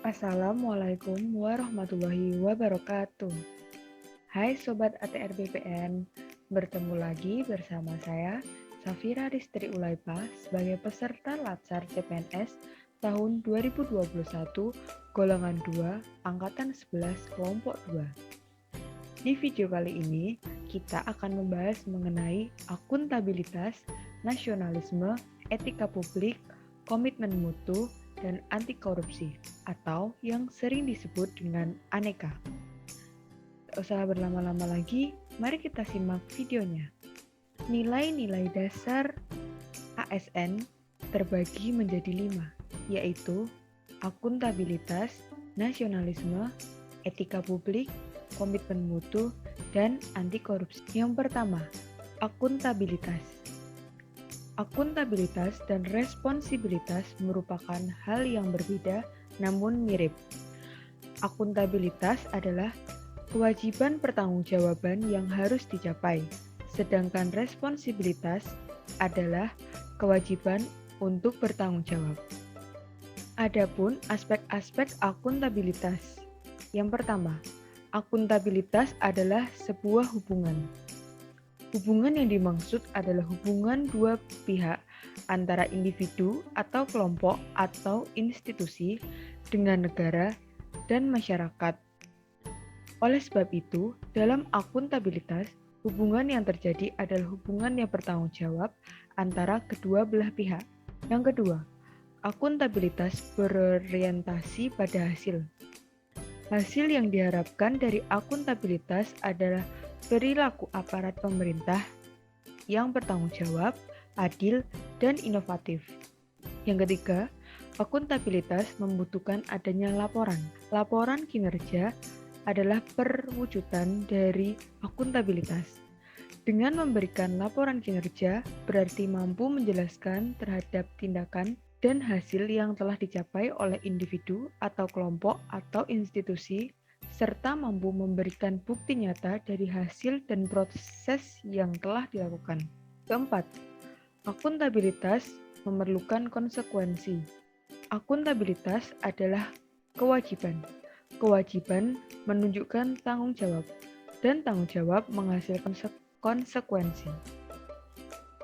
Assalamualaikum warahmatullahi wabarakatuh. Hai Sobat ATR BPN, bertemu lagi bersama saya, Safira Ristri Ulaipa, sebagai peserta Latsar CPNS tahun 2021, golongan 2, angkatan 11, kelompok 2. Di video kali ini, kita akan membahas mengenai akuntabilitas, nasionalisme, etika publik, komitmen mutu, dan anti korupsi, atau yang sering disebut dengan aneka. Tak usah berlama-lama lagi, mari kita simak videonya. Nilai-nilai dasar ASN terbagi menjadi 5, yaitu akuntabilitas, nasionalisme, etika publik, komitmen mutu, dan anti korupsi. Yang pertama, akuntabilitas. Akuntabilitas dan responsibilitas merupakan hal yang berbeda namun mirip. Akuntabilitas adalah kewajiban pertanggungjawaban yang harus dicapai, sedangkan responsibilitas adalah kewajiban untuk bertanggung jawab. Adapun aspek-aspek akuntabilitas. Yang pertama, akuntabilitas adalah sebuah hubungan. Hubungan yang dimaksud adalah hubungan dua pihak antara individu atau kelompok atau institusi dengan negara dan masyarakat. Oleh sebab itu, dalam akuntabilitas, hubungan yang terjadi adalah hubungan yang bertanggung jawab antara kedua belah pihak. Yang kedua, akuntabilitas berorientasi pada hasil. Hasil yang diharapkan dari akuntabilitas adalah perilaku aparat pemerintah yang bertanggung jawab, adil, dan inovatif. Yang ketiga, akuntabilitas membutuhkan adanya laporan. Laporan kinerja adalah perwujudan dari akuntabilitas. Dengan memberikan laporan kinerja, berarti mampu menjelaskan terhadap tindakan dan hasil yang telah dicapai oleh individu atau kelompok atau institusi, serta mampu memberikan bukti nyata dari hasil dan proses yang telah dilakukan. Keempat, akuntabilitas memerlukan konsekuensi. Akuntabilitas adalah kewajiban. Kewajiban menunjukkan tanggung jawab, dan tanggung jawab menghasilkan konsekuensi.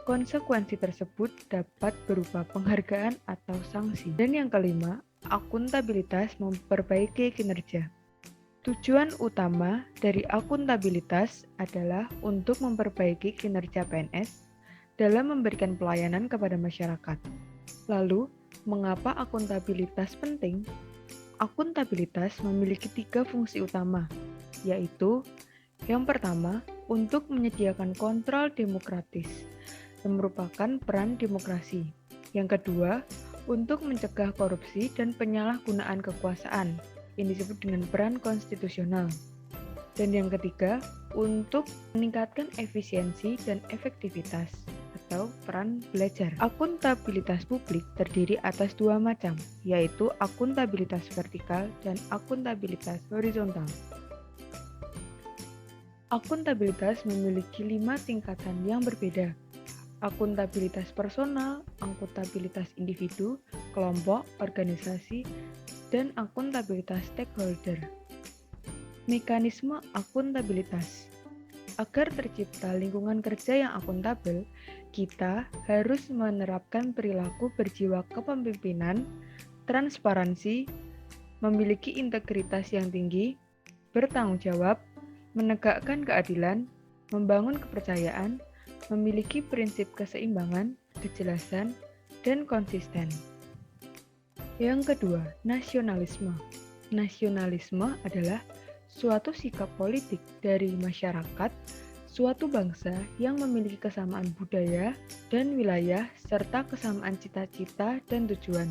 Konsekuensi tersebut dapat berupa penghargaan atau sanksi. Dan yang kelima, akuntabilitas memperbaiki kinerja. Tujuan utama dari akuntabilitas adalah untuk memperbaiki kinerja PNS dalam memberikan pelayanan kepada masyarakat. Lalu, mengapa akuntabilitas penting? Akuntabilitas memiliki 3 fungsi utama, yaitu yang pertama, untuk menyediakan kontrol demokratis, yang merupakan peran demokrasi. Yang kedua, untuk mencegah korupsi dan penyalahgunaan kekuasaan, yang disebut dengan peran konstitusional. Dan yang ketiga, untuk meningkatkan efisiensi dan efektivitas, atau peran belajar. Akuntabilitas publik terdiri atas 2 macam, yaitu akuntabilitas vertikal dan akuntabilitas horizontal. Akuntabilitas memiliki 5 tingkatan yang berbeda. Akuntabilitas personal, akuntabilitas individu, kelompok, organisasi, dan akuntabilitas stakeholder. Mekanisme akuntabilitas. Agar tercipta lingkungan kerja yang akuntabel, kita harus menerapkan perilaku berjiwa kepemimpinan, transparansi, memiliki integritas yang tinggi, bertanggung jawab, menegakkan keadilan, membangun kepercayaan, memiliki prinsip keseimbangan, kejelasan, dan konsisten. Yang kedua, nasionalisme. Nasionalisme adalah suatu sikap politik dari masyarakat, suatu bangsa yang memiliki kesamaan budaya dan wilayah serta kesamaan cita-cita dan tujuan.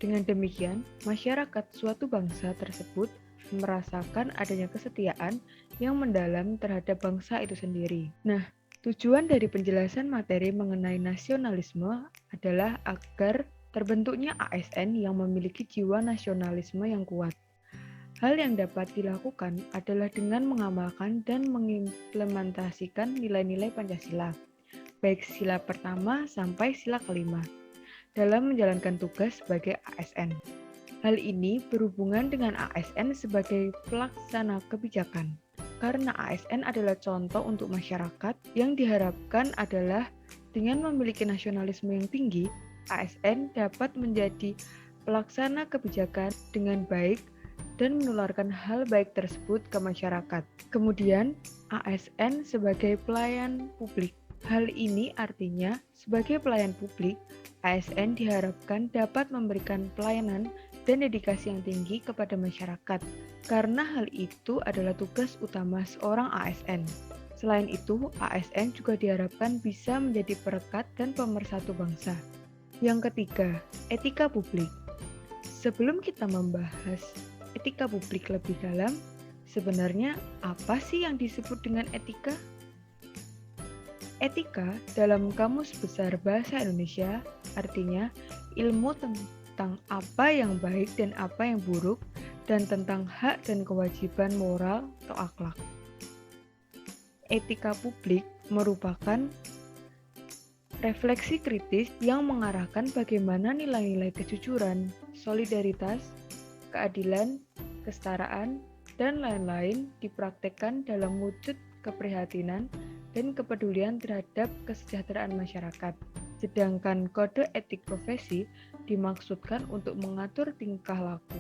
Dengan demikian, masyarakat suatu bangsa tersebut merasakan adanya kesetiaan yang mendalam terhadap bangsa itu sendiri. Nah, tujuan dari penjelasan materi mengenai nasionalisme adalah agar terbentuknya ASN yang memiliki jiwa nasionalisme yang kuat. Hal yang dapat dilakukan adalah dengan mengamalkan dan mengimplementasikan nilai-nilai Pancasila, baik sila pertama sampai sila kelima, dalam menjalankan tugas sebagai ASN. Hal ini berhubungan dengan ASN sebagai pelaksana kebijakan. Karena ASN adalah contoh untuk masyarakat yang diharapkan adalah dengan memiliki nasionalisme yang tinggi, ASN dapat menjadi pelaksana kebijakan dengan baik dan menularkan hal baik tersebut ke masyarakat. Kemudian, ASN sebagai pelayan publik. Hal ini artinya, sebagai pelayan publik, ASN diharapkan dapat memberikan pelayanan dan dedikasi yang tinggi kepada masyarakat, karena hal itu adalah tugas utama seorang ASN. Selain itu, ASN juga diharapkan bisa menjadi perekat dan pemersatu bangsa. Yang ketiga, etika publik. Sebelum kita membahas etika publik lebih dalam, sebenarnya apa sih yang disebut dengan etika? Etika dalam Kamus Besar Bahasa Indonesia artinya ilmu tentang apa yang baik dan apa yang buruk, dan tentang hak dan kewajiban moral atau akhlak. Etika publik merupakan refleksi kritis yang mengarahkan bagaimana nilai-nilai kejujuran, solidaritas, keadilan, kesetaraan, dan lain-lain dipraktekkan dalam wujud keprihatinan dan kepedulian terhadap kesejahteraan masyarakat. Sedangkan kode etik profesi dimaksudkan untuk mengatur tingkah laku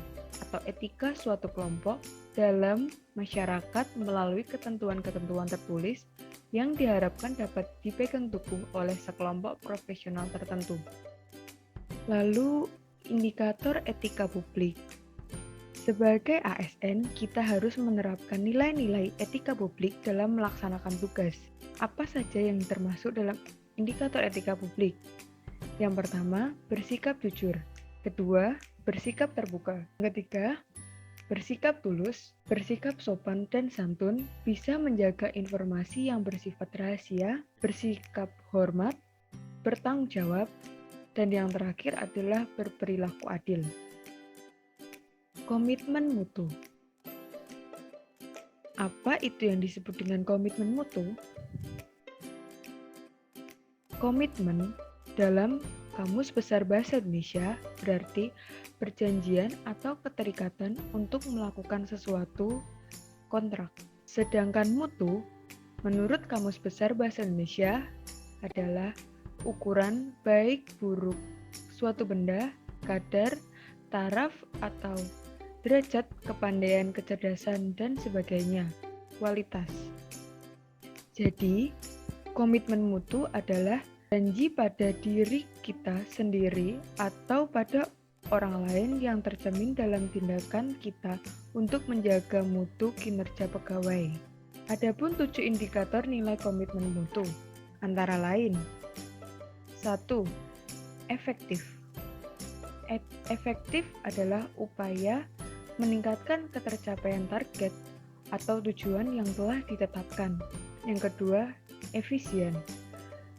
atau etika suatu kelompok dalam masyarakat melalui ketentuan-ketentuan tertulis yang diharapkan dapat dipegang teguh oleh sekelompok profesional tertentu. Lalu, indikator etika publik. Sebagai ASN, kita harus menerapkan nilai-nilai etika publik dalam melaksanakan tugas. Apa saja yang termasuk dalam indikator etika publik? Yang pertama, bersikap jujur. Kedua, bersikap terbuka. Ketiga, bersikap tulus, bersikap sopan dan santun, bisa menjaga informasi yang bersifat rahasia, bersikap hormat, bertanggung jawab, dan yang terakhir adalah berperilaku adil. Komitmen mutu. Apa itu yang disebut dengan komitmen mutu? Komitmen dalam Kamus Besar Bahasa Indonesia berarti perjanjian atau keterikatan untuk melakukan sesuatu, kontrak. Sedangkan mutu, menurut Kamus Besar Bahasa Indonesia, adalah ukuran baik buruk suatu benda, kadar, taraf, atau derajat kepandaian, kecerdasan, dan sebagainya, kualitas. Jadi, komitmen mutu adalah janji pada diri kita sendiri atau pada orang lain yang tercermin dalam tindakan kita untuk menjaga mutu kinerja pegawai. Adapun 7 indikator nilai komitmen mutu, antara lain 1. Efektif. Efektif adalah upaya meningkatkan ketercapaian target atau tujuan yang telah ditetapkan. Yang kedua, efisien.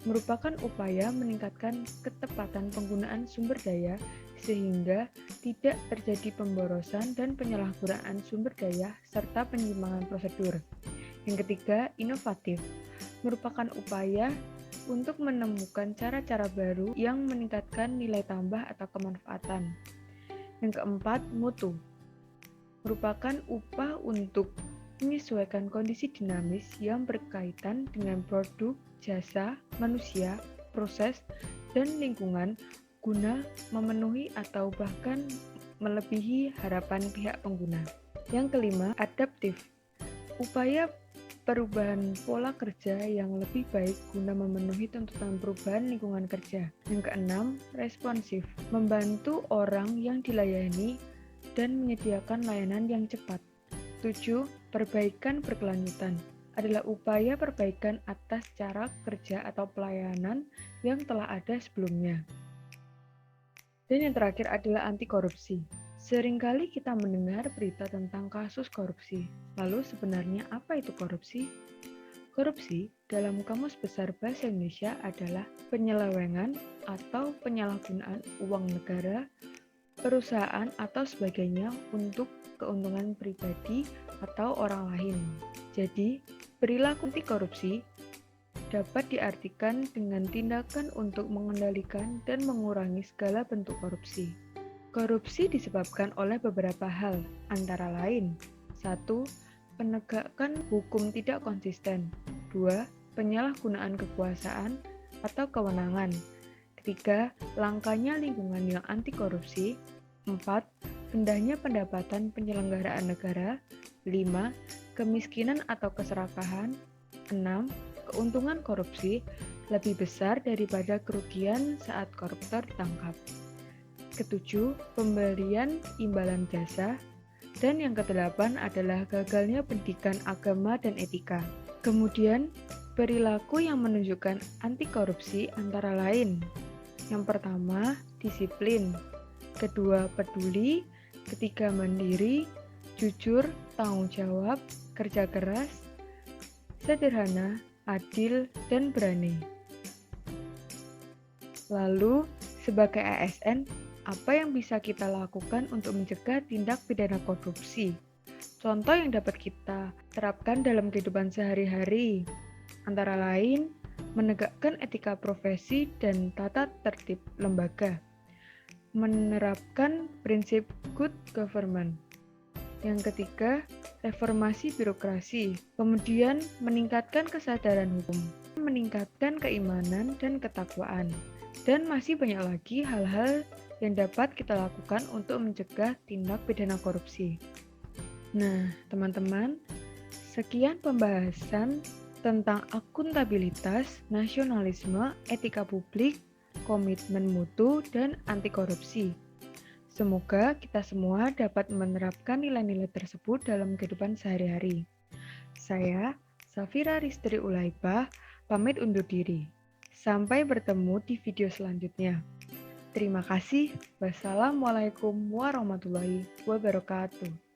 Merupakan upaya meningkatkan ketepatan penggunaan sumber daya sehingga tidak terjadi pemborosan dan penyalahgunaan sumber daya serta penyimpangan prosedur. Yang ketiga, inovatif. Merupakan upaya untuk menemukan cara-cara baru yang meningkatkan nilai tambah atau kemanfaatan. Yang keempat, mutu. Merupakan upah untuk menyesuaikan kondisi dinamis yang berkaitan dengan produk, jasa, manusia, proses, dan lingkungan guna memenuhi atau bahkan melebihi harapan pihak pengguna. Yang kelima, adaptif. Upaya perubahan pola kerja yang lebih baik guna memenuhi tuntutan perubahan lingkungan kerja. Yang keenam, responsif. Membantu orang yang dilayani dan menyediakan layanan yang cepat. 7. Perbaikan berkelanjutan adalah upaya perbaikan atas cara kerja atau pelayanan yang telah ada sebelumnya. Dan yang terakhir adalah anti korupsi. Seringkali kita mendengar berita tentang kasus korupsi. Lalu sebenarnya apa itu korupsi? Korupsi dalam Kamus Besar Bahasa Indonesia adalah penyelewengan atau penyalahgunaan uang negara, perusahaan atau sebagainya untuk keuntungan pribadi atau orang lain. Jadi, perilaku anti korupsi dapat diartikan dengan tindakan untuk mengendalikan dan mengurangi segala bentuk korupsi. Korupsi disebabkan oleh beberapa hal, antara lain: 1. Penegakan hukum tidak konsisten. 2. Penyalahgunaan kekuasaan atau kewenangan. 3. Langkanya lingkungan yang anti korupsi. 4. Rendahnya pendapatan penyelenggaraan negara. 5. Kemiskinan atau keserakahan. 6. Keuntungan korupsi lebih besar daripada kerugian saat koruptor ditangkap. Ketujuh, pemberian imbalan jasa. Dan yang kedelapan adalah gagalnya pendidikan agama dan etika. Kemudian, perilaku yang menunjukkan anti korupsi antara lain: yang pertama, disiplin; kedua, peduli; ketiga, mandiri; jujur, tanggung jawab, kerja keras, sederhana, adil, dan berani. Lalu, sebagai ASN, apa yang bisa kita lakukan untuk mencegah tindak pidana korupsi? Contoh yang dapat kita terapkan dalam kehidupan sehari-hari, antara lain, menegakkan etika profesi dan tata tertib lembaga, menerapkan prinsip good government. Yang ketiga, reformasi birokrasi, kemudian meningkatkan kesadaran hukum, meningkatkan keimanan dan ketakwaan, dan masih banyak lagi hal-hal yang dapat kita lakukan untuk mencegah tindak pidana korupsi. Nah, teman-teman, sekian pembahasan tentang akuntabilitas, nasionalisme, etika publik, komitmen mutu, dan anti korupsi. Semoga kita semua dapat menerapkan nilai-nilai tersebut dalam kehidupan sehari-hari. Saya, Safira Ristri Ulaibah, pamit undur diri. Sampai bertemu di video selanjutnya. Terima kasih. Wassalamualaikum warahmatullahi wabarakatuh.